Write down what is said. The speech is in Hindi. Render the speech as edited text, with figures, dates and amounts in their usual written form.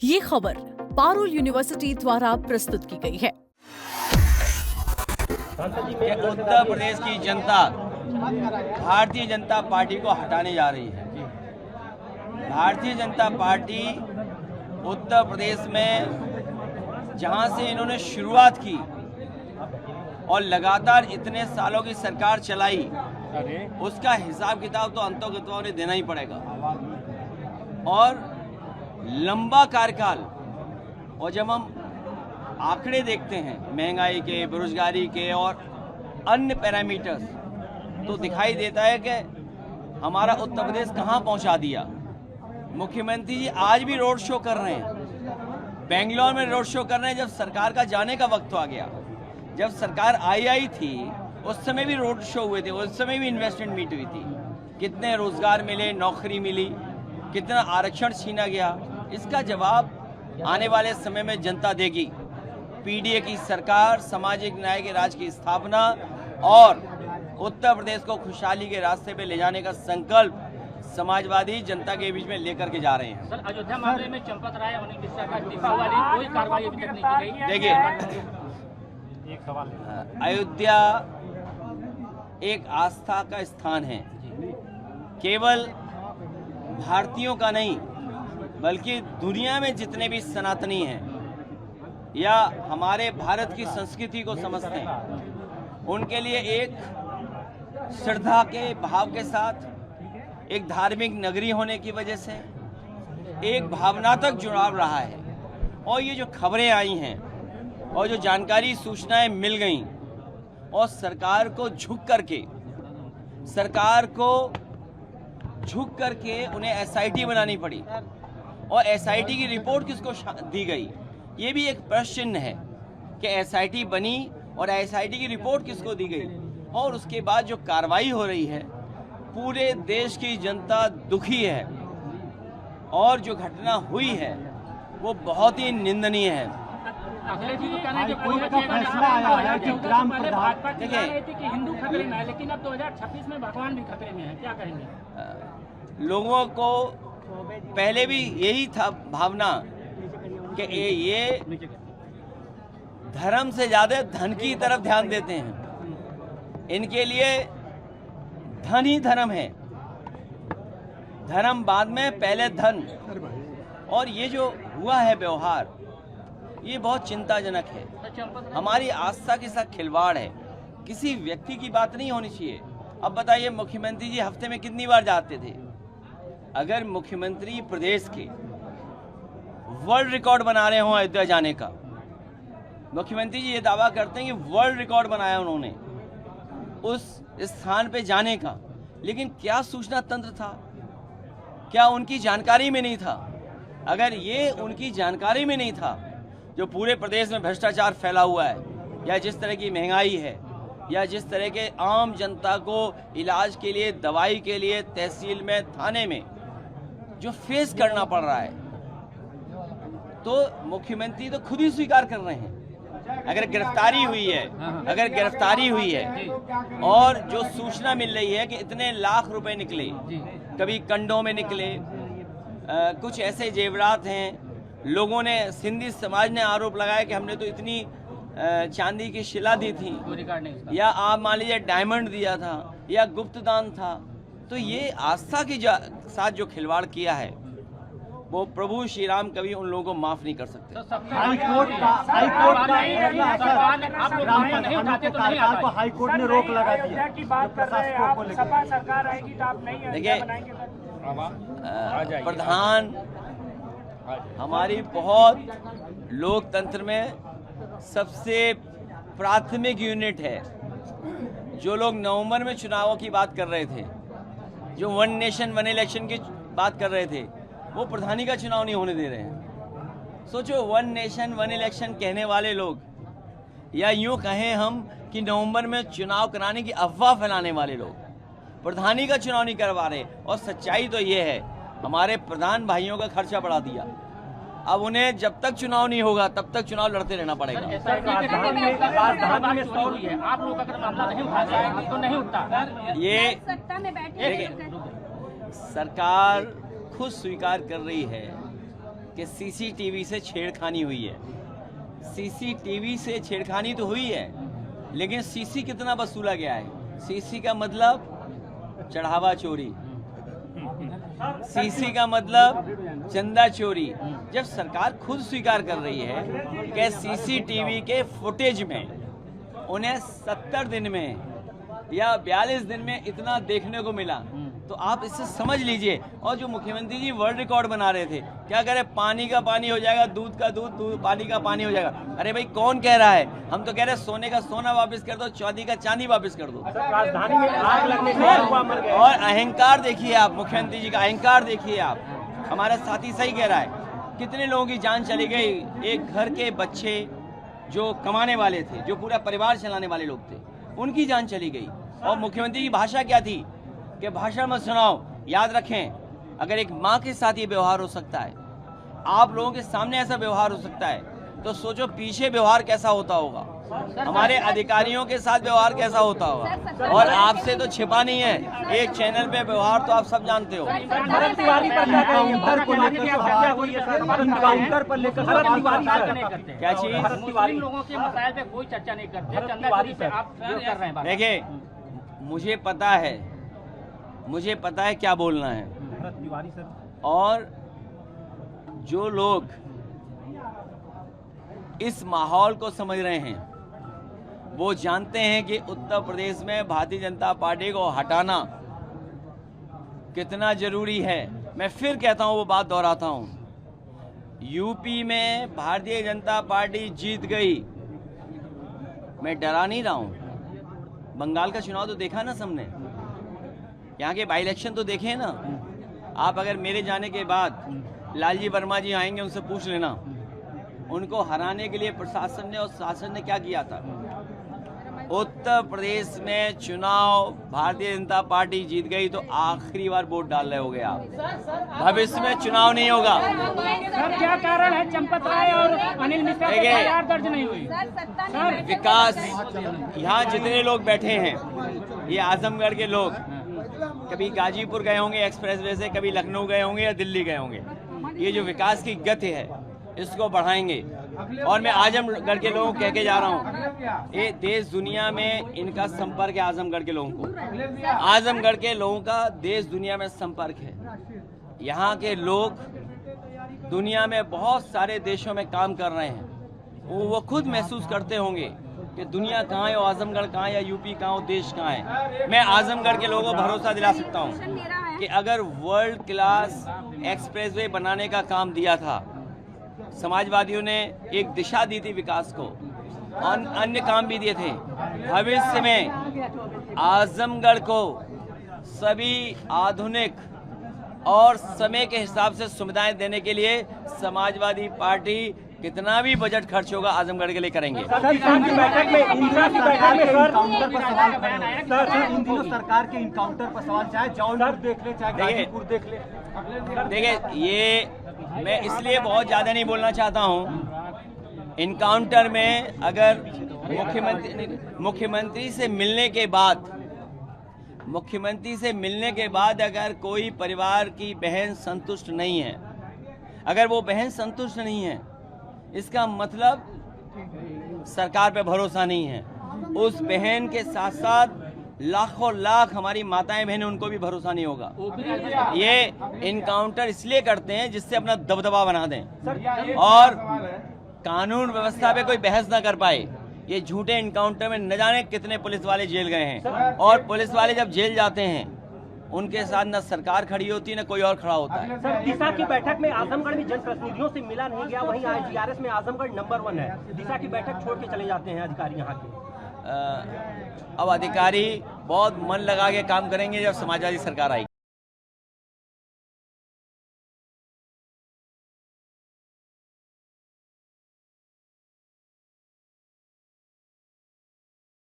ये खबर पारुल यूनिवर्सिटी द्वारा प्रस्तुत की गई है। उत्तर प्रदेश की जनता भारतीय जनता पार्टी को हटाने जा रही है। भारतीय जनता पार्टी उत्तर प्रदेश में जहां से इन्होंने शुरुआत की और लगातार इतने सालों की सरकार चलाई, उसका हिसाब किताब तो अंतोगत्वा उन्हें देना ही पड़ेगा। और लंबा कार्यकाल, और जब हम आंकड़े देखते हैं महंगाई के, बेरोजगारी के और अन्य पैरामीटर्स, तो दिखाई देता है कि हमारा उत्तर प्रदेश कहां पहुंचा दिया। मुख्यमंत्री जी आज भी रोड शो कर रहे हैं, बेंगलोर में रोड शो कर रहे हैं। जब सरकार का जाने का वक्त आ गया, जब सरकार आई थी, उस समय भी रोड शो हुए थे, उस समय भी इन्वेस्टमेंट मीट हुई थी। कितने रोजगार मिले, नौकरी मिली, कितना आरक्षण छीना गया, इसका जवाब आने वाले समय में जनता देगी। पीडीए की सरकार, सामाजिक न्याय के राज की स्थापना और उत्तर प्रदेश को खुशहाली के रास्ते पे ले जाने का संकल्प समाजवादी जनता के बीच में लेकर के जा रहे हैं। सर, अयोध्या मामले में चंपत राय और अनिल मिश्रा का इस्तीफा हुआ, कोई कार्रवाई अभी तक नहीं की गई। देखिए, एक सवाल अयोध्या एक आस्था का स्थान है, केवल भारतीयों का नहीं बल्कि दुनिया में जितने भी सनातनी हैं या हमारे भारत की संस्कृति को समझते हैं, उनके लिए एक श्रद्धा के भाव के साथ, एक धार्मिक नगरी होने की वजह से एक भावनात्मक जुड़ाव रहा है। और ये जो खबरें आई हैं और जो जानकारी सूचनाएं मिल गई, और सरकार को झुक करके उन्हें एसआईटी बनानी पड़ी, और एसआईटी की रिपोर्ट किसको दी गई, ये भी एक प्रश्न चिन्ह है कि एसआईटी बनी और एसआईटी की रिपोर्ट किसको दी गई। और उसके बाद जो कार्रवाई हो रही है, पूरे देश की जनता दुखी है, और जो घटना हुई है वो बहुत ही निंदनीय है। देखिए, हिंदू खतरे में है, लेकिन अब 2026 में भगवान भी खतरे में है, क्या कहेंगे? लोगों को पहले भी यही था भावना कि ये धर्म से ज्यादा धन की तरफ ध्यान देते हैं। इनके लिए धन ही धर्म है, धर्म बाद में, पहले धन। और ये जो हुआ है व्यवहार, ये बहुत चिंताजनक है। हमारी आस्था के साथ खिलवाड़ है। किसी व्यक्ति की बात नहीं होनी चाहिए। अब बताइए, मुख्यमंत्री जी हफ्ते में कितनी बार जाते थे? अगर मुख्यमंत्री प्रदेश के वर्ल्ड रिकॉर्ड बना रहे हों अयोध्या जाने का, मुख्यमंत्री जी ये दावा करते हैं कि वर्ल्ड रिकॉर्ड बनाया उन्होंने उस स्थान पे जाने का, लेकिन क्या सूचना तंत्र था? क्या उनकी जानकारी में नहीं था? अगर ये उनकी जानकारी में नहीं था, जो पूरे प्रदेश में भ्रष्टाचार फैला हुआ है, या जिस तरह की महंगाई है, या जिस तरह के आम जनता को इलाज के लिए, दवाई के लिए तहसील में, थाने में जो फेस करना पड़ रहा है, तो मुख्यमंत्री तो खुद ही स्वीकार कर रहे हैं। अगर गिरफ्तारी हुई है और जो सूचना मिल रही है कि इतने लाख रुपए निकले, कभी कंडों में निकले, कुछ ऐसे जेवरात हैं, लोगों ने, सिंधी समाज ने आरोप लगाया कि हमने तो इतनी चांदी की शिला दी थी, या आप मान लीजिए डायमंड दिया था, या गुप्त दान था। तो ये आस्था के साथ जो खिलवाड़ किया है, वो प्रभु श्री राम कभी उन लोगों को माफ नहीं कर सकते। हाईकोर्ट ने रोक लगा दिया की बात कर रहे हैं आप, सपा सरकार आएगी तो आप नहीं? देखिए, प्रधान हमारी बहुत लोकतंत्र में सबसे प्राथमिक यूनिट है। जो लोग नवंबर में चुनावों की बात कर रहे थे, जो वन नेशन वन इलेक्शन की बात कर रहे थे, वो प्रधानी का चुनाव नहीं होने दे रहे हैं। सोचो, वन नेशन वन इलेक्शन कहने वाले लोग, या यूं कहें हम कि नवंबर में चुनाव कराने की अफवाह फैलाने वाले लोग, प्रधानी का चुनाव नहीं करवा रहे। और सच्चाई तो ये है, हमारे प्रधान भाइयों का खर्चा बढ़ा दिया। अब उन्हें जब तक चुनाव नहीं होगा तब तक चुनाव लड़ते रहना पड़ेगा। ये सरकार खुद स्वीकार कर रही है कि सीसीटीवी से छेड़खानी हुई है। सीसीटीवी से छेड़खानी तो हुई है, लेकिन सीसी कितना वसूला गया है? सीसी का मतलब चढ़ावा चोरी, सीसी का मतलब चंदा चोरी। जब सरकार खुद स्वीकार कर रही है कि सीसीटीवी के फुटेज में उन्हें 70 दिन में या 42 दिन में इतना देखने को मिला, तो आप इससे समझ लीजिए। और जो मुख्यमंत्री जी वर्ल्ड रिकॉर्ड बना रहे थे, क्या कह रहे, पानी का पानी हो जाएगा, दूध का दूध, पानी का पानी हो जाएगा। अरे भाई कौन कह रहा है? हम तो कह रहे हैं सोने का सोना वापस कर दो, चांदी का चांदी वापस कर दो। राजधानी में आग लगने से हुआ मर गए। और अहंकार देखिए आप, मुख्यमंत्री जी का अहंकार देखिए आप। हमारा साथी सही कह रहा है, कितने लोगों की जान चली गई। एक घर के बच्चे जो कमाने वाले थे, जो पूरा परिवार चलाने वाले लोग थे, उनकी जान चली गई। और मुख्यमंत्री की भाषा क्या थी कि भाषण मत सुनाओ। याद रखें, अगर एक माँ के साथ ये व्यवहार हो सकता है, आप लोगों के सामने ऐसा व्यवहार हो सकता है, तो सोचो पीछे व्यवहार कैसा होता होगा, हमारे अधिकारियों के साथ व्यवहार कैसा होता होगा। और आपसे तो छिपा नहीं है, एक चैनल पे व्यवहार तो आप सब जानते हो। क्या चीज? मुस्लिम लोगों के मसाइल पे कोई चर्चा नहीं करते, चंदा चोरी पे आप जो कर रहे हैं। देखिए, मुझे पता है क्या बोलना है। और जो लोग इस माहौल को समझ रहे हैं, वो जानते हैं कि उत्तर प्रदेश में भारतीय जनता पार्टी को हटाना कितना जरूरी है। मैं फिर कहता हूं, वो बात दोहराता हूं, यूपी में भारतीय जनता पार्टी जीत गई। मैं डरा नहीं रहा हूं। बंगाल का चुनाव तो देखा ना सबने, यहाँ के बाई इलेक्शन तो देखे ना आप। अगर मेरे जाने के बाद लालजी वर्मा जी आएंगे, उनसे पूछ लेना उनको हराने के लिए प्रशासन ने और शासन ने क्या किया था। उत्तर प्रदेश में चुनाव भारतीय जनता पार्टी जीत गई तो आखिरी बार वोट डाल रहे होगे आप। भविष्य में चुनाव नहीं होगा। सर क्या कारण है चंपत राय और अनिल मिश्रा की एफआईआर दर्ज नहीं हुई? सर विकास, यहाँ जितने लोग बैठे हैं, ये आजमगढ़ के लोग कभी गाजीपुर गए होंगे एक्सप्रेसवे से, कभी लखनऊ गए होंगे या दिल्ली गए होंगे। ये जो विकास की गति है, इसको बढ़ाएंगे। और मैं आजमगढ़ के लोगों को कह के जा रहा हूँ, ये देश दुनिया में इनका संपर्क है। आजमगढ़ के लोगों को, आजमगढ़ के लोगों का देश दुनिया में संपर्क है। यहाँ के लोग दुनिया में बहुत सारे देशों में काम कर रहे हैं। वो खुद महसूस करते होंगे कि दुनिया कहाँ है और आजमगढ़ कहाँ है, या यूपी कहाँ हो, देश कहाँ है। मैं आजमगढ़ के लोगों को भरोसा दिला सकता हूँ कि अगर वर्ल्ड क्लास एक्सप्रेसवे बनाने का काम दिया था, समाजवादियों ने एक दिशा दी थी विकास को, और अन्य काम भी दिए थे। भविष्य में आजमगढ़ को सभी आधुनिक और समय के हिसाब से सुविधाएं देने के लिए समाजवादी पार्टी कितना भी बजट खर्च होगा आजमगढ़ के लिए करेंगे। इन दिनों सरकार के इनकाउंटर पर सवाल, चाहे जौनपुर देख ले, चाहे गाजीपुर देख ले। देखिए, ये मैं इसलिए बहुत ज़्यादा नहीं बोलना चाहता हूँ। इनकाउंटर में अगर मुख्यमंत्री से मिलने के बाद अगर कोई परिवार की बहन संतुष्ट नहीं है, अगर वो बहन संतुष्ट नहीं है, इसका मतलब सरकार पे भरोसा नहीं है। उस बहन के साथ साथ लाखों लाख हमारी माताएं बहनें, उनको भी भरोसा नहीं होगा। ये इनकाउंटर इसलिए करते हैं जिससे अपना दबदबा बना दें और कानून व्यवस्था पे कोई बहस ना कर पाए। ये झूठे इनकाउंटर में न जाने कितने पुलिस वाले जेल गए हैं, और पुलिस वाले जब जेल जाते हैं उनके साथ न सरकार खड़ी होती है न कोई और खड़ा होता है। सर, दिशा की बैठक में आजमगढ़ में जनप्रतिनिधियों से मिला नहीं गया, वहीं IGRS में आजमगढ़ नंबर 1 है। दिशा की बैठक छोड़ के चले जाते हैं अधिकारी यहाँ के। अब अधिकारी बहुत मन लगा के काम करेंगे जब समाजवादी सरकार आएगी।